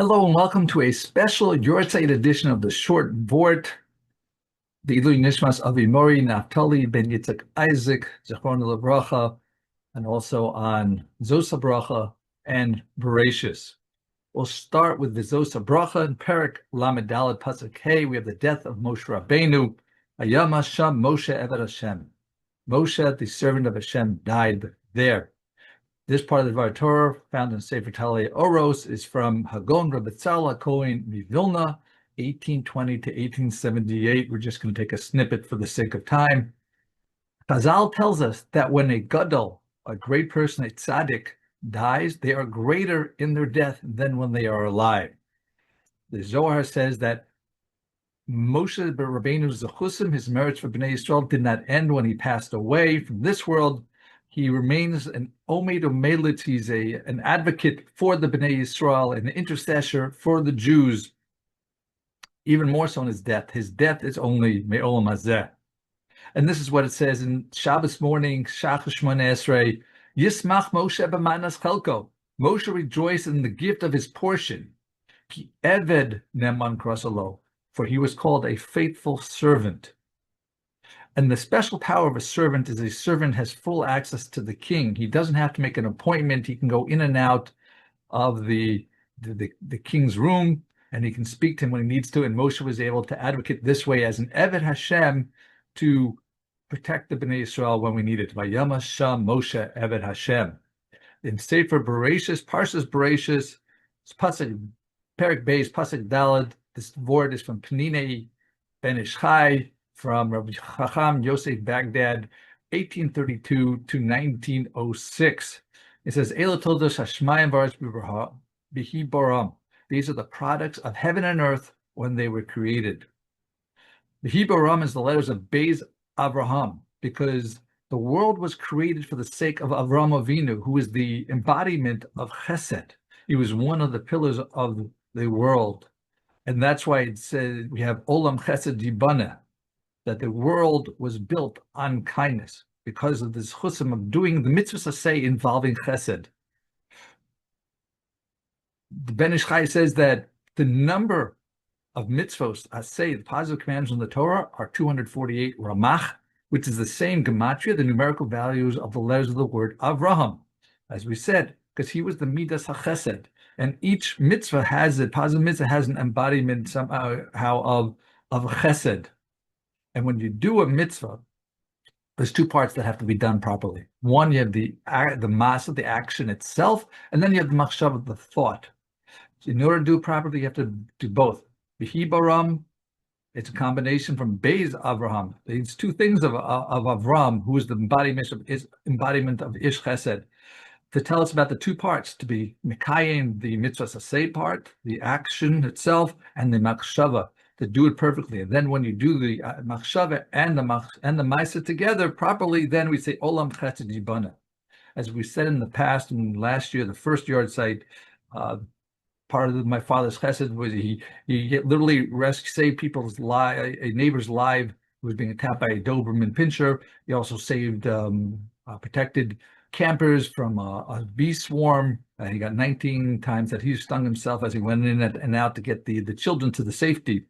Hello and welcome to a special Yahrzeit edition of the short Vort, the Ilui Nishmas Avimori, Naftali Ben Yitzchak Isaac, Zechron Levracha, and also on Vezos Habracha Bereishis. We'll start with Vezos Habracha and Perek Lamed Daled Pasuk Hey. We have the death of Moshe Rabbeinu. Hayam Hashem Moshe Eved Hashem. Moshe, the servant of Hashem, died there. This part of the Dvar Torah, found in Sefer Talei Oros, is from R Betzalel HaKohen MiVilna, 1820 to 1878. We're just going to take a snippet for the sake of time. Chazal tells us that when a gadol, a great person, a tzaddik, dies, they are greater in their death than when they are alive. The Zohar says that Moshe Rabbeinu's zechusim, his merits for Bnei Yisrael, did not end when he passed away from this world. He remains an Omed Umelit. He's an advocate for the Bnei Yisrael, an intercessor for the Jews, even more so in his death. His death is only Me'olam Hazeh. And this is what it says in Shabbos morning, Shach Shmona Esrei, Yismach Moshe b'manas chelko. Moshe rejoiced in the gift of his portion. Ki Eved Neman Krasalo, for he was called a faithful servant. And the special power of a servant is a servant has full access to the king. He doesn't have to make an appointment. He can go in and out of the king's room, and he can speak to him when he needs to. And Moshe was able to advocate this way as an Eved Hashem to protect the Bnei Yisrael when we need it. Vayam Hashem Moshe Eved Hashem. In Sefer Bereishis, Parshas Bereishis, Pasuk Perek Beis, Pasuk Daled. This word is from Pninei ben Ishchai, from Rabbi Chacham, Yosef, Baghdad, 1832 to 1906. It says, Ela Toldos Hashmayim V'Aretz B'Hi Boram. These are the products of heaven and earth when they were created. B'Hi Boram is the letters of Beis Avraham, because the world was created for the sake of Avraham Avinu, who is the embodiment of Chesed. He was one of the pillars of the world. And that's why it says we have Olam Chesed Yibana, that the world was built on kindness because of this chusam of doing the mitzvahs asay involving chesed. The Ben Ishchai says that the number of mitzvahs asay, the positive commands in the Torah, are 248 ramach, which is the same gematria, the numerical values of the letters of the word Avraham, as we said, because he was the midas hachesed. And each mitzvah has a positive mitzvah has an embodiment somehow of chesed. And when you do a mitzvah, there's two parts that have to be done properly. One, you have the masa, the action itself, and then you have the machshava, the thought. So in order to do it properly, you have to do both. B'Hi Baram, it's a combination from Beis Avraham. It's two things of Avram, who is the embodiment of Ish Chesed, to tell us about the two parts, to be Mekayim, the mitzvah saseh part, the action itself, and the machshava, to do it perfectly. And then when you do the machshava and the ma'aseh together properly, then we say Olam Chesed Yibana. As we said in the past, and last year, the first Yahrzeit, part of my father's chesed was he literally saved people's life, a neighbor's life who was being attacked by a Doberman pinscher. He also saved protected campers from a bee swarm. He got 19 times that he stung himself as he went in and out to get the children to the safety.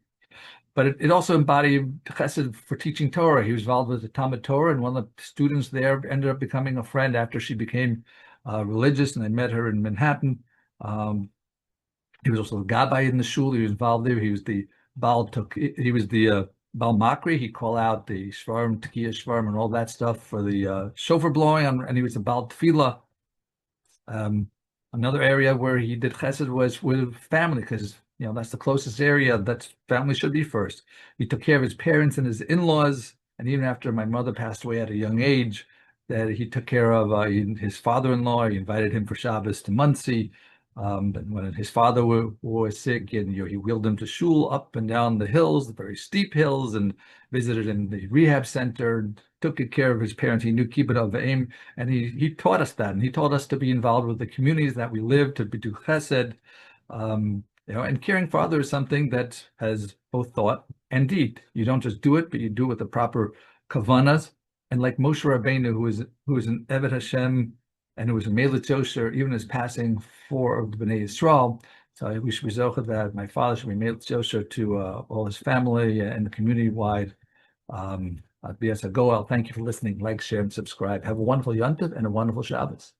But it also embodied chesed for teaching Torah. He was involved with the Talmud Torah, and one of the students there ended up becoming a friend after she became religious, and I met her in Manhattan. He was also a gabbai in the shul. He was involved there. He was the Baal Makri. He'd call out the Shvarim, Tekiah Shvarim, and all that stuff for the shofar blowing, and he was a Baal Tefillah. Another area where he did chesed was with family, because that's the closest area that family should be first. He took care of his parents and his in-laws, and even after my mother passed away at a young age, that he took care of his father-in-law. He invited him for Shabbos to Muncie. But when his father was sick, and he wheeled him to shul up and down the hills, the very steep hills, and visited in the rehab center, took good care of his parents. He knew kibbut avim, and he taught us that, and he taught us to be involved with the communities that we live, to do chesed. And caring for others is something that has both thought and deed. You don't just do it, but you do it with the proper kavanas. And like Moshe Rabbeinu, who is an Eved Hashem, and who was a Melech Yosher, even his passing for the Bnei Yisrael, So I wish Zocha that my father should be made Yosef to all his family and the community wide. BS Goel, thank you for listening. Like, share, and subscribe. Have a wonderful Yontif and a wonderful Shabbos.